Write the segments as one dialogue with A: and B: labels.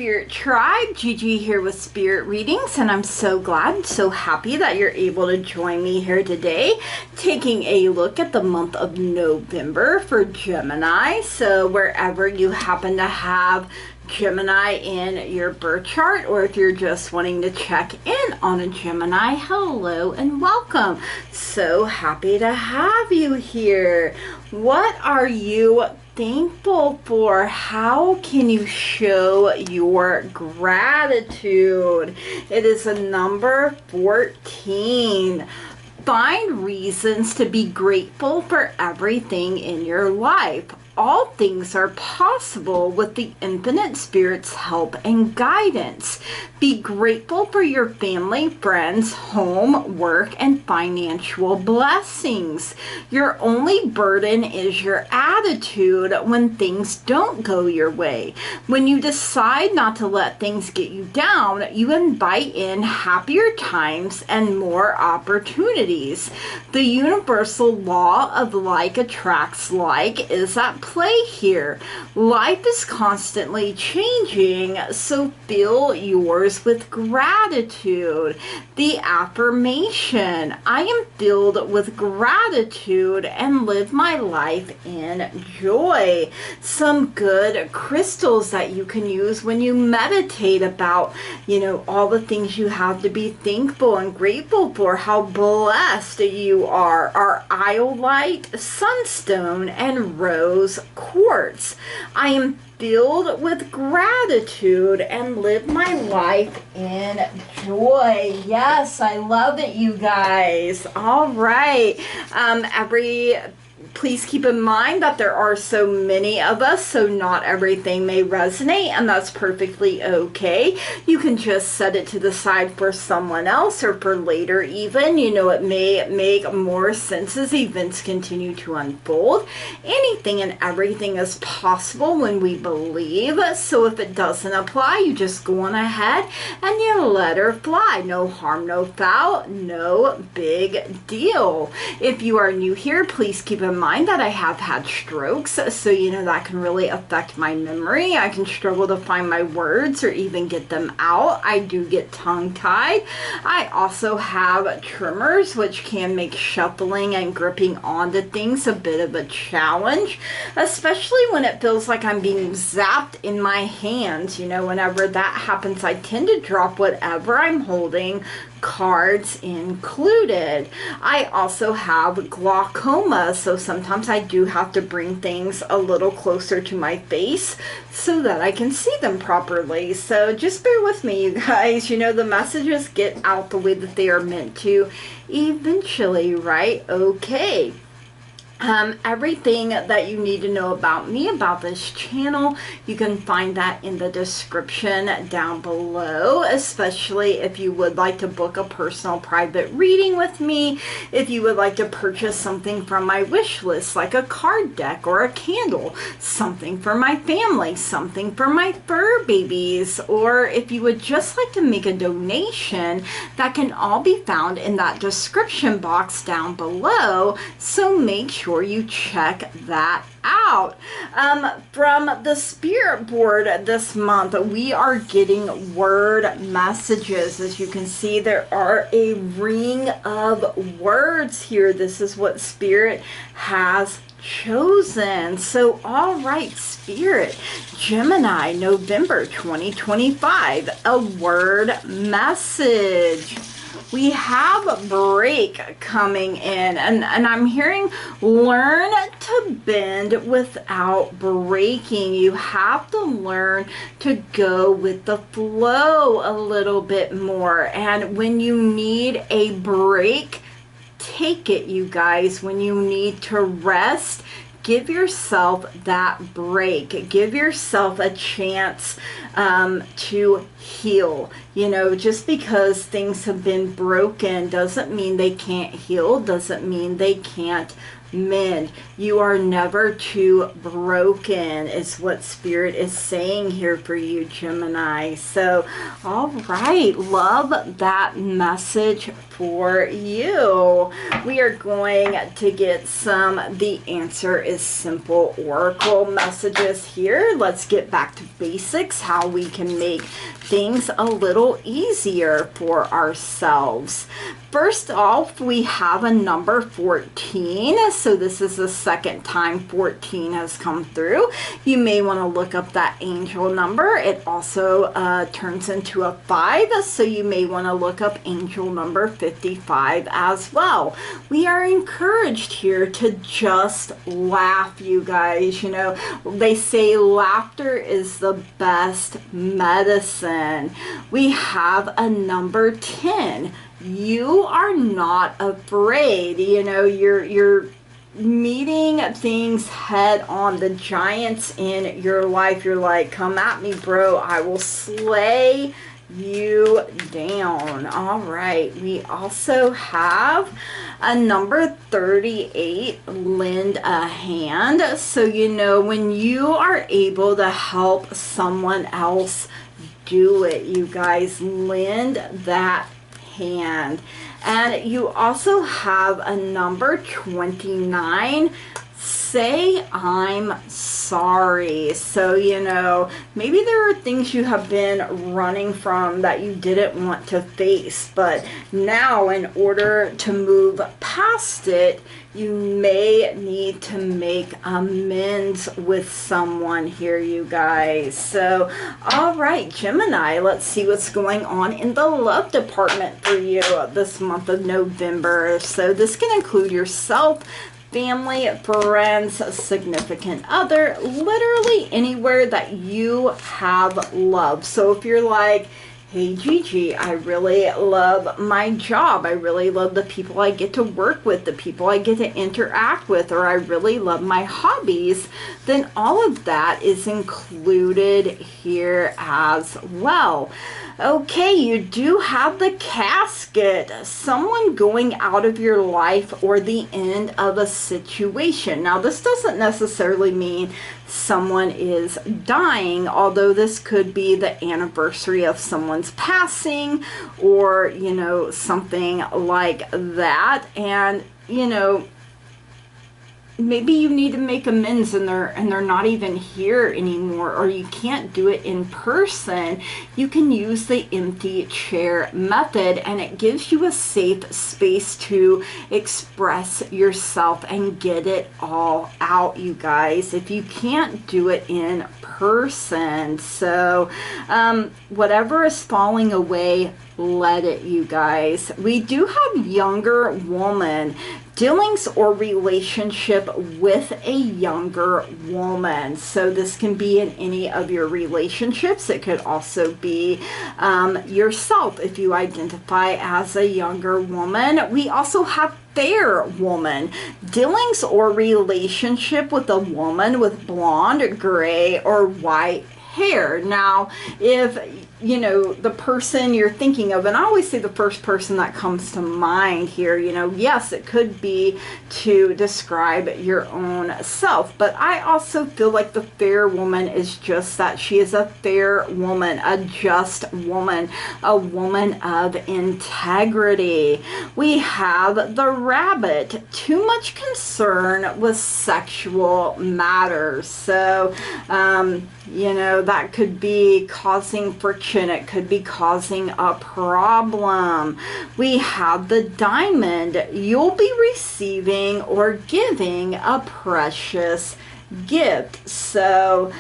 A: Spirit Tribe, Gigi here with Spirit Readings, and I'm so glad, so happy that you're able to join me here today, taking a look at the month of November for Gemini. So wherever you happen to have Gemini in your birth chart, or if you're just wanting to check in on a Gemini, hello and welcome. So happy to have you here. What are you thankful for? How can you show your gratitude? It is a number 14. Find reasons to be grateful for everything in your life. All things are possible with the infinite spirit's help and guidance. Be grateful for your family, friends, home, work, and financial blessings. Your only burden is your attitude when things don't go your way. When you decide not to let things get you down, you invite in happier times and more opportunities. The universal law of like attracts like is at play here. Life is constantly changing, so fill yours with gratitude. The affirmation: I am filled with gratitude and live my life in joy. Some good crystals that you can use when you meditate about, all the things you have to be thankful and grateful for, how blessed you are iodite, sunstone, and rose quartz. I am filled with gratitude and live my life in joy. Yes, I love it, you guys. All right. Please keep in mind that there are so many of us, so not everything may resonate, and that's perfectly okay. You can just set it to the side for someone else or for later even. It may make more sense as events continue to unfold. Anything and everything is possible when we believe. So if it doesn't apply, you just go on ahead and you let her fly. No harm, no foul, no big deal. If you are new here, please keep in mind that I have had strokes, so that can really affect my memory. I can struggle to find my words or even get them out. I do get tongue-tied. I also have tremors, which can make shuffling and gripping onto things a bit of a challenge, especially when it feels like I'm being zapped in my hands. Whenever that happens, I tend to drop whatever I'm holding, cards included. I also have glaucoma, so sometimes I do have to bring things a little closer to my face so that I can see them properly. So just bear with me, you guys. The messages get out the way that they are meant to eventually, right? Okay. Everything that you need to know about me, about this channel, you can find that in the description down below, especially if you would like to book a personal private reading with me, if you would like to purchase something from my wish list, like a card deck or a candle, something for my family, something for my fur babies, or if you would just like to make a donation, that can all be found in that description box down below, so make sure you check that out. From the spirit board this month, we are getting word messages. As you can see, there are a ring of words here. This is what spirit has chosen. So all right, Spirit, Gemini, November 2025, a word message. We have a break coming in, and I'm hearing learn to bend without breaking. You have to learn to go with the flow a little bit more, and when you need a break, take it, you guys. When you need to rest, give yourself that break. Give yourself a chance to heal. Just because things have been broken doesn't mean they can't heal, doesn't mean they can't mend. You are never too broken is what Spirit is saying here for you, Gemini. So, all right, love that message for you. We are going to get some The Answer is Simple Oracle messages here. Let's get back to basics, how we can make things a little easier for ourselves. First off, we have a number 14. So this is the second time 14 has come through. You may want to look up that angel number. It also turns into a 5. So you may want to look up angel number 55 as well. We are encouraged here to just laugh, you guys. You know, they say laughter is the best medicine. We have a number 10. You are not afraid. You know, you're meeting things head on. The giants in your life, you're like, come at me, bro. I will slay you down. All right. We also have a number 38, lend a hand. So, you know, when you are able to help someone else, do it, you guys. Lend that hand. And you also have a number 29, say I'm sorry. So, you know, maybe there are things you have been running from that you didn't want to face, but now in order to move past it, you may need to make amends with someone here, you guys. So, all right, Gemini, let's see what's going on in the love department for you this month of November. So this can include yourself, family, friends, significant other, literally anywhere that you have love. So if you're like, hey Gigi, I really love my job, I really love the people I get to work with, the people I get to interact with, or I really love my hobbies, then all of that is included here as well. Okay, you do have the casket, someone going out of your life or the end of a situation. Now, this doesn't necessarily mean someone is dying, although this could be the anniversary of someone's passing or, you know, something like that. And, you know, maybe you need to make amends and they're not even here anymore, or you can't do it in person. You can use the empty chair method, and it gives you a safe space to express yourself and get it all out, you guys, if you can't do it in person. So whatever is falling away, let it, you guys. We do have younger woman, dealings or relationship with a younger woman. So this can be in any of your relationships. It could also be yourself if you identify as a younger woman. We also have fair woman, dealings or relationship with a woman with blonde, gray, or white hair. Now, if you know the person you're thinking of, and I always say the first person that comes to mind here, you know, yes, it could be to describe your own self, but I also feel like the fair woman is just that. She is a fair woman, a just woman, a woman of integrity. We have the rabbit, too much concern with sexual matters. So you know, that could be causing friction. It could be causing a problem. We have the diamond. You'll be receiving or giving a precious gift. So,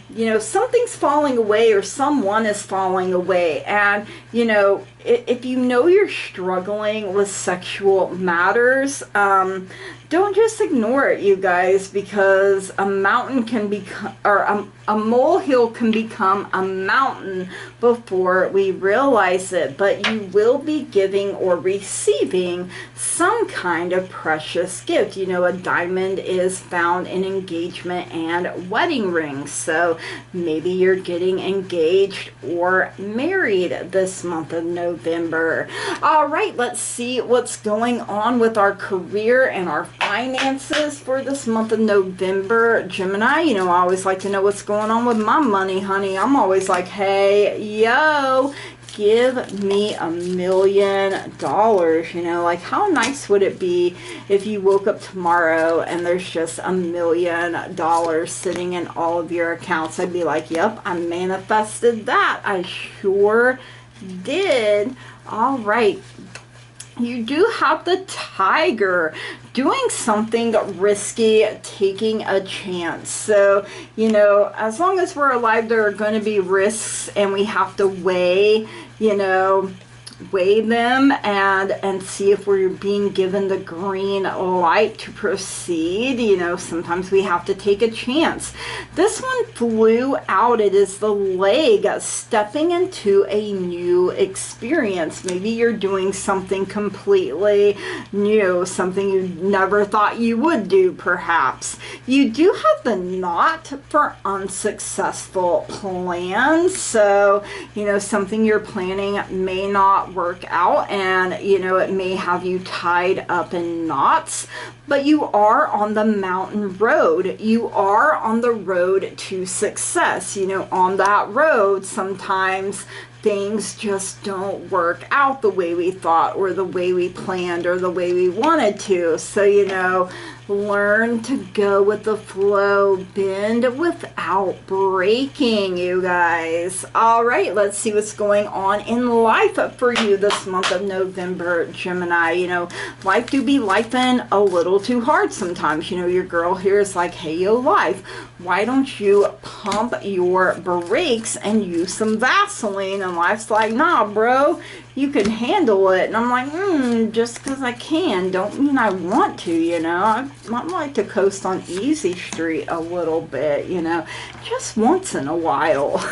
A: you know, something's falling away or someone is falling away. And, you know, if you know you're struggling with sexual matters, don't just ignore it, you guys, because a mountain can become, or a molehill can become a mountain before we realize it. But you will be giving or receiving some kind of precious gift. You know, a diamond is found in engagement and wedding rings. So maybe you're getting engaged or married this month of November. All right, let's see what's going on with our career and our finances for this month of November, Gemini. You know, I always like to know what's going on with my money, honey. I'm always like, hey, yo, give me $1 million. You know, like how nice would it be if you woke up tomorrow and there's just $1 million sitting in all of your accounts? I'd be like, yep, I manifested that. I sure did. All right. You do have the Tiger, doing something risky, taking a chance. So, you know, as long as we're alive, there are going to be risks, and we have to weigh, you know, weigh them and see if we're being given the green light to proceed. You know, sometimes we have to take a chance. This one flew out. It is the leg, stepping into a new experience. Maybe you're doing something completely new, something you never thought you would do, perhaps. You do have the knot for unsuccessful plans. So, you know, something you're planning may not work out, and you know, it may have you tied up in knots, but you are on the mountain road. You are on the road to success. You know, on that road, sometimes things just don't work out the way we thought, or the way we planned, or the way we wanted to. So, you know, learn to go with the flow, bend without breaking, you guys. All right, let's see what's going on in life for you this month of November, Gemini. You know, life do be lifing a little too hard sometimes. You know, your girl here is like, hey, yo, life, why don't you pump your brakes and use some Vaseline? And life's like, nah, bro, you can handle it. And I'm like, just because I can don't mean I want to, you know. I might like to coast on easy street a little bit, you know, just once in a while.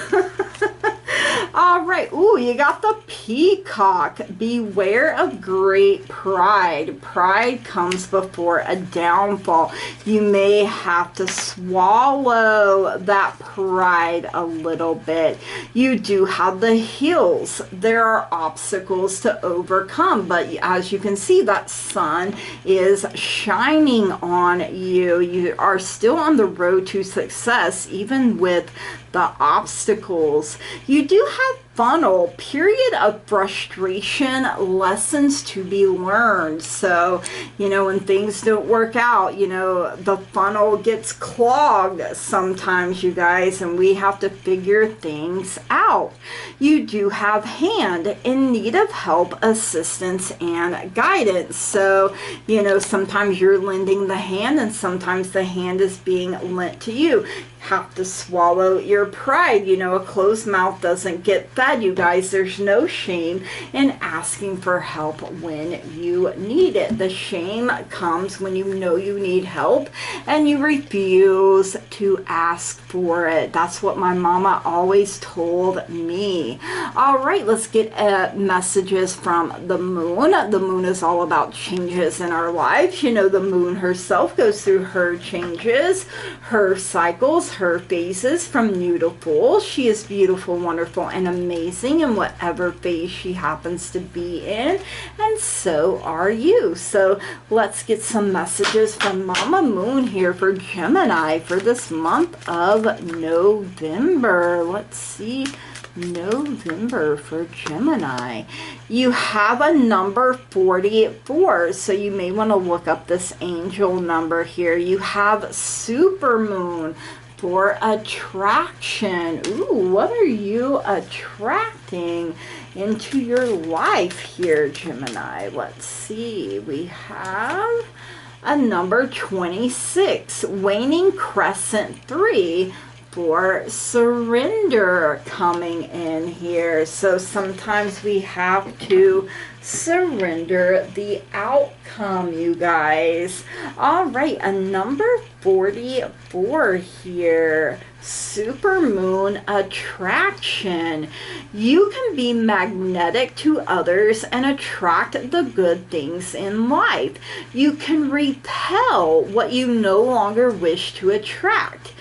A: All right. Ooh, you got the Peacock. Beware of great pride. Pride comes before a downfall. You may have to swallow that pride a little bit. You do have the hills. There are obstacles to overcome, but as you can see, that sun is shining on you. You are still on the road to success, even with the obstacles. You do have funnel, period of frustration, lessons to be learned. So, you know, when things don't work out, you know, the funnel gets clogged sometimes, you guys, and we have to figure things out. You do have hand, in need of help, assistance, and guidance. So, you know, sometimes you're lending the hand, and sometimes the hand is being lent to you. Have to swallow your pride. You know, a closed mouth doesn't get fed, you guys. There's no shame in asking for help when you need it. The shame comes when you know you need help and you refuse to ask for it. That's what my mama always told me. All right, let's get messages from the moon. The moon is all about changes in our lives. You know, the moon herself goes through her changes, her cycles, her phases from new to full. She is beautiful, wonderful, and amazing in whatever phase she happens to be in, and so are you. So let's get some messages from Mama Moon here for Gemini for this month of November. Let's see. November for Gemini. You have a number 44, so you may want to look up this angel number here. You have supermoon for attraction. Ooh, what are you attracting into your life here, Gemini? Let's see. We have a number 26, waning crescent 3, for surrender coming in here. So sometimes we have to surrender the outcome, you guys. All right, a number 44 here. Supermoon attraction. You can be magnetic to others and attract the good things in life. You can repel what you no longer wish to attract.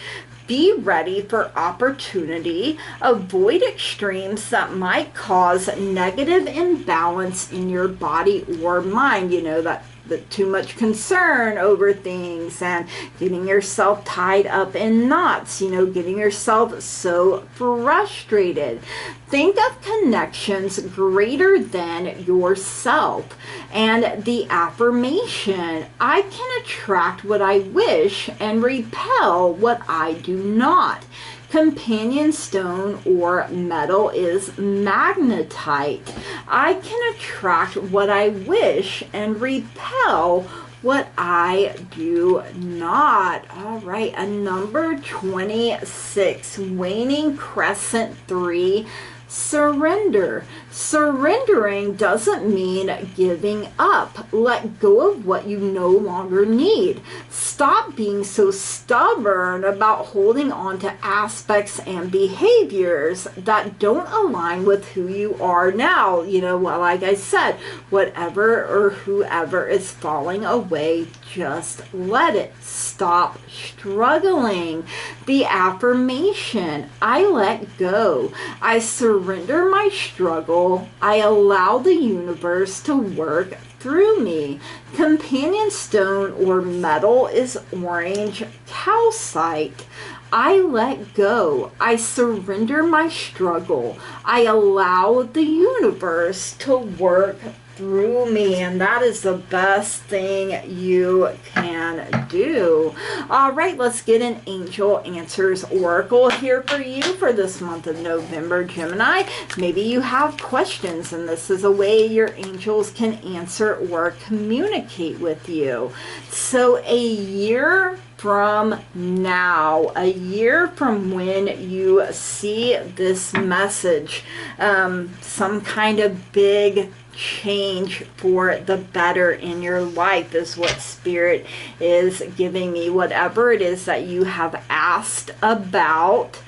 A: Be ready for opportunity. Avoid extremes that might cause negative imbalance in your body or mind. You know, that too much concern over things and getting yourself tied up in knots, getting yourself so frustrated. Think of connections greater than yourself. And the affirmation, I can attract what I wish and repel what I do not. Companion stone or metal is magnetite. I can attract what I wish and repel what I do not. All right, a number 26, waning crescent 3, surrender. Surrendering doesn't mean giving up. Let go of what you no longer need. Stop being so stubborn about holding on to aspects and behaviors that don't align with who you are now. Like I said, whatever or whoever is falling away, just let it. Stop struggling. The affirmation, I let go. I surrender my struggle. I allow the universe to work through me. Companion stone or metal is orange calcite. I let go. I surrender my struggle. I allow the universe to work through me, and that is the best thing you can do. All right, let's get an Angel Answers Oracle here for you for this month of November, Gemini. Maybe you have questions, and this is a way your angels can answer or communicate with you. So a year from now, a year from when you see this message, some kind of big change for the better in your life is what Spirit is giving me. Whatever it is that you have asked about,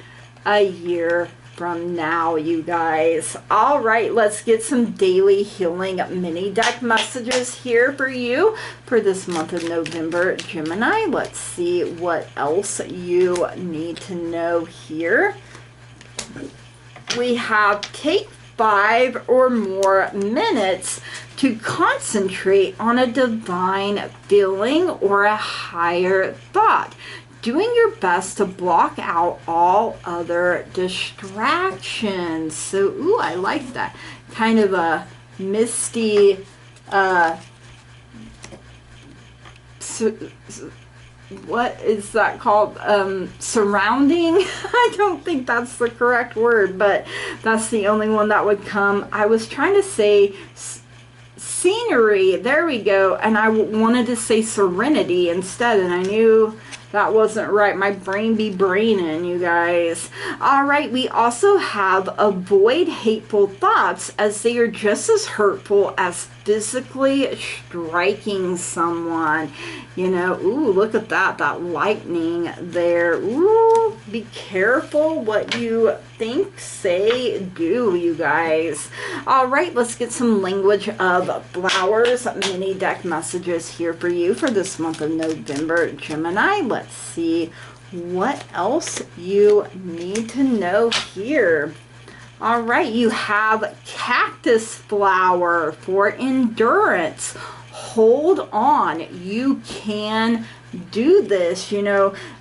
A: a year from now, you guys. All right, let's get some daily healing mini deck messages here for you for this month of November, Gemini. Let's see what else you need to know here. We have take 5 or more minutes to concentrate on a divine feeling or a higher thought, doing your best to block out all other distractions. So, ooh, I like that. Kind of a misty, what is that called? Surrounding? I don't think that's the correct word, but that's the only one that would come. I was trying to say scenery. There we go. And I wanted to say serenity instead, and I knew that wasn't right. My brain be braining, you guys. All right, we also have avoid hateful thoughts, as they are just as hurtful as physically striking someone. Ooh, look at that lightning there. Ooh, be careful what you think, say, do, you guys. All right, let's get some language of flowers mini deck messages here for you for this month of November, Gemini. Let's see what else you need to know here. All right, you have cactus flower for endurance. Hold on, you can do this.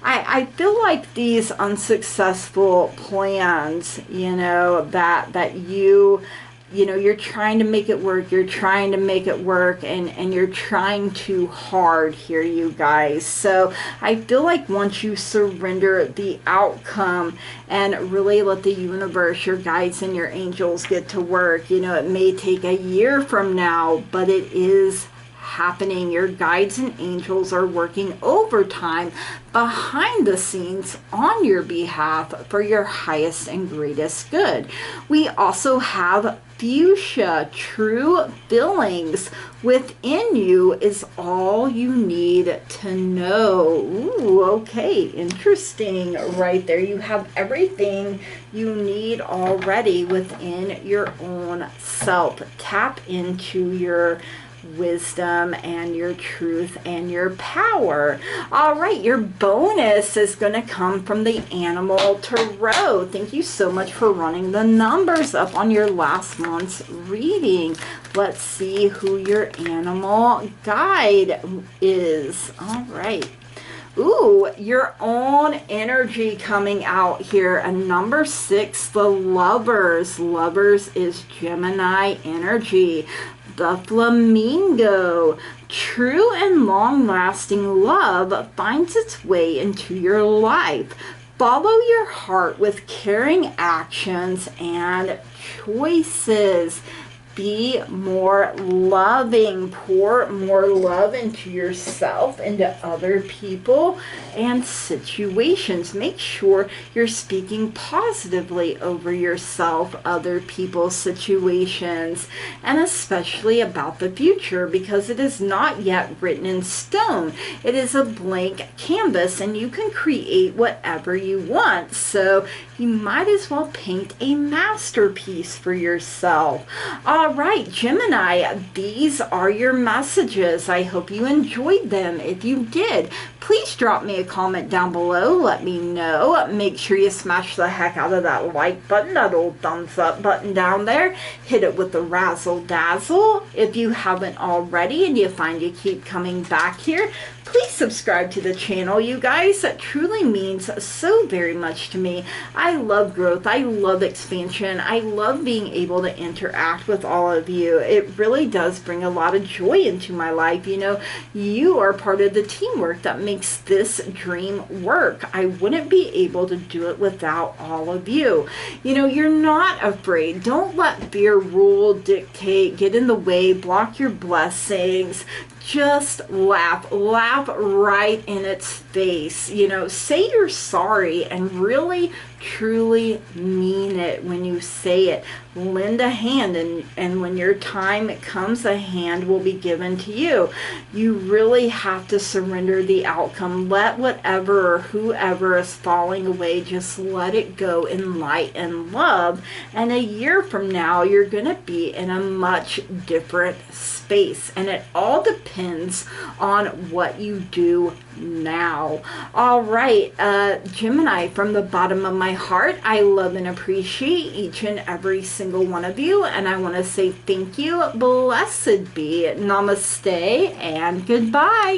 A: I feel like these unsuccessful plans, that you're trying to make it work, and you're trying too hard here, you guys. So I feel like once you surrender the outcome and really let the universe, your guides and your angels get to work, it may take a year from now, but it is happening. Your guides and angels are working overtime behind the scenes on your behalf for your highest and greatest good. We also have fuchsia. True feelings within you is all you need to know. Ooh, okay, interesting right there. You have everything you need already within your own self. Tap into your wisdom and your truth and your power. All right, your bonus is going to come from the Animal Tarot. Thank you so much for running the numbers up on your last month's reading. Let's see who your animal guide is. All right. Ooh, your own energy coming out here. And number 6, the Lovers. Lovers is Gemini energy. The Flamingo. True and long-lasting love finds its way into your life. Follow your heart with caring actions and choices. Be more loving. Pour more love into yourself, into other people and situations. Make sure you're speaking positively over yourself, other people, situations, and especially about the future, because it is not yet written in stone. It is a blank canvas and you can create whatever you want. So you might as well paint a masterpiece for yourself. All right, Gemini, these are your messages. I hope you enjoyed them. If you did, please drop me a comment down below. Let me know. Make sure you smash the heck out of that like button, that old thumbs up button down there. Hit it with the razzle dazzle. If you haven't already and you find you keep coming back here, please subscribe to the channel, you guys. That truly means so very much to me. I love growth. I love expansion. I love being able to interact with all of you. It really does bring a lot of joy into my life. You know, you are part of the teamwork that makes this dream work. I wouldn't be able to do it without all of you. You know, you're not afraid. Don't let fear rule, dictate, get in the way, block your blessings. Just laugh right in its face. You know, say you're sorry and really truly mean it when you say it. Lend a hand, and when your time comes, a hand will be given to you. You really have to surrender the outcome. Let whatever or whoever is falling away, just let it go in light and love. And a year from now, you're going to be in a much different space. And it all depends on what you do now. All right, Gemini, from the bottom of my heart, I love and appreciate each and every single one of you, and I want to say thank you. Blessed be. Namaste and goodbye.